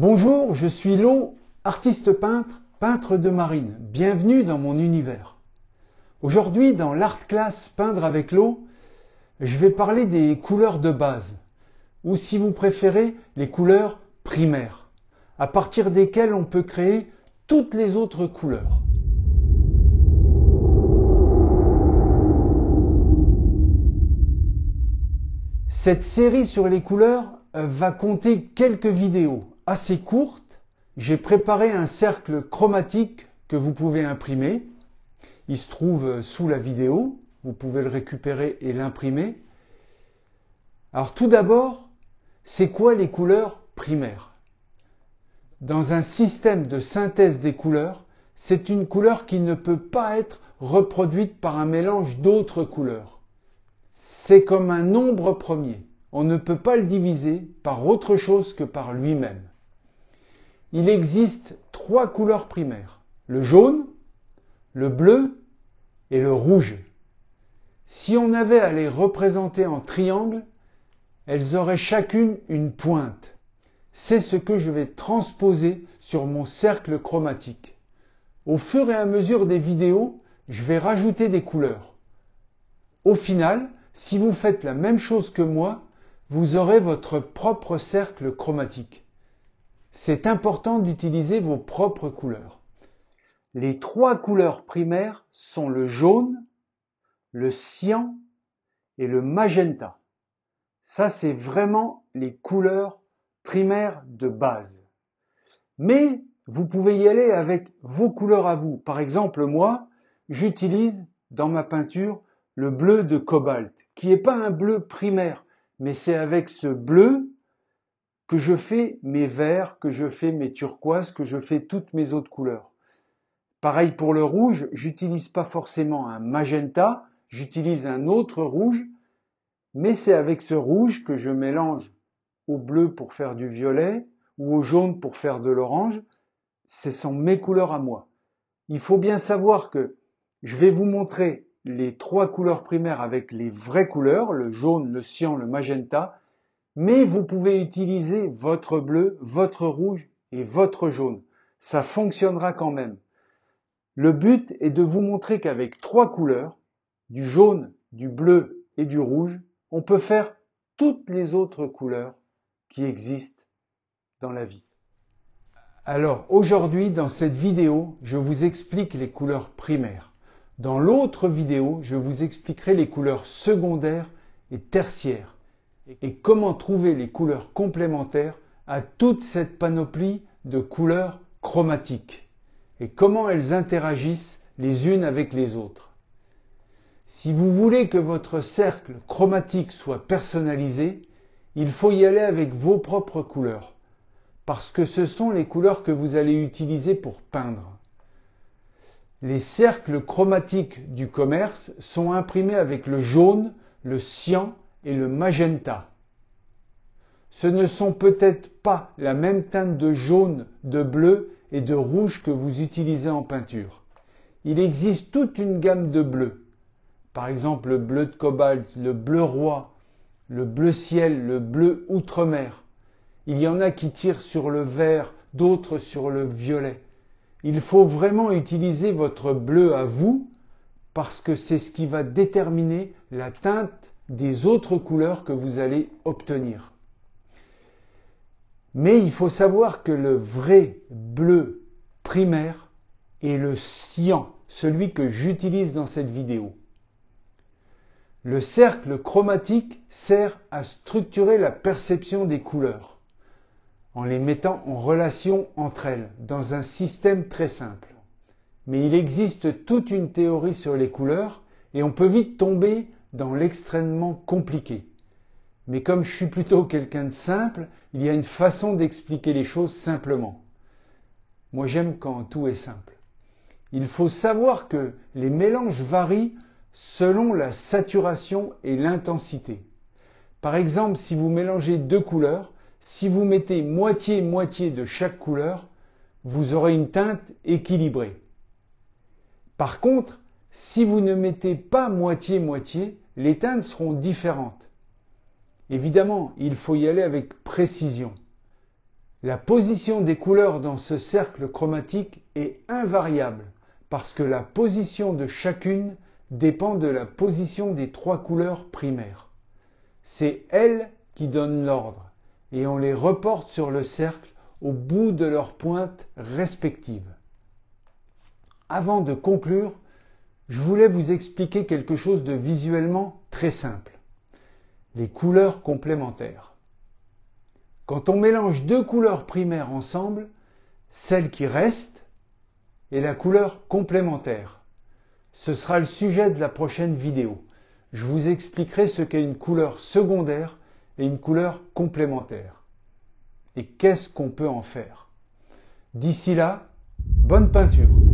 Bonjour, je suis Lo, artiste peintre, peintre de marine. Bienvenue dans mon univers. Aujourd'hui, dans l'Art Class Peindre avec Lo, je vais parler des couleurs de base, ou si vous préférez, les couleurs primaires, à partir desquelles on peut créer toutes les autres couleurs. Cette série sur les couleurs va compter quelques vidéos assez courtes. J'ai préparé un cercle chromatique que vous pouvez imprimer. Il se trouve sous la vidéo. Vous pouvez le récupérer et l'imprimer. Alors tout d'abord, c'est quoi les couleurs primaires? Dans un système de synthèse des couleurs, c'est une couleur qui ne peut pas être reproduite par un mélange d'autres couleurs. C'est comme un nombre premier. On ne peut pas le diviser par autre chose que par lui-même. Il existe trois couleurs primaires, le jaune, le bleu et le rouge. Si on avait à les représenter en triangle, elles auraient chacune une pointe. C'est ce que je vais transposer sur mon cercle chromatique. Au fur et à mesure des vidéos, je vais rajouter des couleurs. Au final, si vous faites la même chose que moi, vous aurez votre propre cercle chromatique. C'est important d'utiliser vos propres couleurs. Les trois couleurs primaires sont le jaune, le cyan et le magenta. Ça, c'est vraiment les couleurs primaires de base. Mais vous pouvez y aller avec vos couleurs à vous. Par exemple, moi, j'utilise dans ma peinture le bleu de cobalt, qui n'est pas un bleu primaire, mais c'est avec ce bleu que je fais mes verts, que je fais mes turquoises, que je fais toutes mes autres couleurs. Pareil pour le rouge, j'utilise pas forcément un magenta, j'utilise un autre rouge, mais c'est avec ce rouge que je mélange au bleu pour faire du violet ou au jaune pour faire de l'orange. Ce sont mes couleurs à moi. Il faut bien savoir que je vais vous montrer les trois couleurs primaires avec les vraies couleurs, le jaune, le cyan, le magenta, mais vous pouvez utiliser votre bleu, votre rouge et votre jaune. Ça fonctionnera quand même. Le but est de vous montrer qu'avec trois couleurs, du jaune, du bleu et du rouge, on peut faire toutes les autres couleurs qui existent dans la vie. Alors aujourd'hui, dans cette vidéo, je vous explique les couleurs primaires. Dans l'autre vidéo, je vous expliquerai les couleurs secondaires et tertiaires et comment trouver les couleurs complémentaires à toute cette panoplie de couleurs chromatiques et comment elles interagissent les unes avec les autres. Si vous voulez que votre cercle chromatique soit personnalisé, il faut y aller avec vos propres couleurs, parce que ce sont les couleurs que vous allez utiliser pour peindre. Les cercles chromatiques du commerce sont imprimés avec le jaune, le cyan et le magenta. Ce ne sont peut-être pas la même teinte de jaune, de bleu et de rouge que vous utilisez en peinture. Il existe toute une gamme de bleus. Par exemple, le bleu de cobalt, le bleu roi, le bleu ciel, le bleu outre-mer. Il y en a qui tirent sur le vert, d'autres sur le violet. Il faut vraiment utiliser votre bleu à vous parce que c'est ce qui va déterminer la teinte des autres couleurs que vous allez obtenir. Mais il faut savoir que le vrai bleu primaire est le cyan, celui que j'utilise dans cette vidéo. Le cercle chromatique sert à structurer la perception des couleurs en les mettant en relation entre elles dans un système très simple. Mais il existe toute une théorie sur les couleurs et on peut vite tomber dans l'extrêmement compliqué. Mais comme je suis plutôt quelqu'un de simple, il y a une façon d'expliquer les choses simplement. Moi j'aime quand tout est simple. Il faut savoir que les mélanges varient selon la saturation et l'intensité. Par exemple, si vous mélangez deux couleurs, si vous mettez moitié-moitié de chaque couleur, vous aurez une teinte équilibrée. Par contre, si vous ne mettez pas moitié-moitié, les teintes seront différentes. Évidemment, il faut y aller avec précision. La position des couleurs dans ce cercle chromatique est invariable parce que la position de chacune dépend de la position des trois couleurs primaires. C'est elles qui donnent l'ordre et on les reporte sur le cercle au bout de leurs pointes respectives. Avant de conclure, je voulais vous expliquer quelque chose de visuellement très simple. Les couleurs complémentaires. Quand on mélange deux couleurs primaires ensemble, celle qui reste est la couleur complémentaire. Ce sera le sujet de la prochaine vidéo. Je vous expliquerai ce qu'est une couleur secondaire et une couleur complémentaire. Et qu'est-ce qu'on peut en faire. D'ici là, bonne peinture!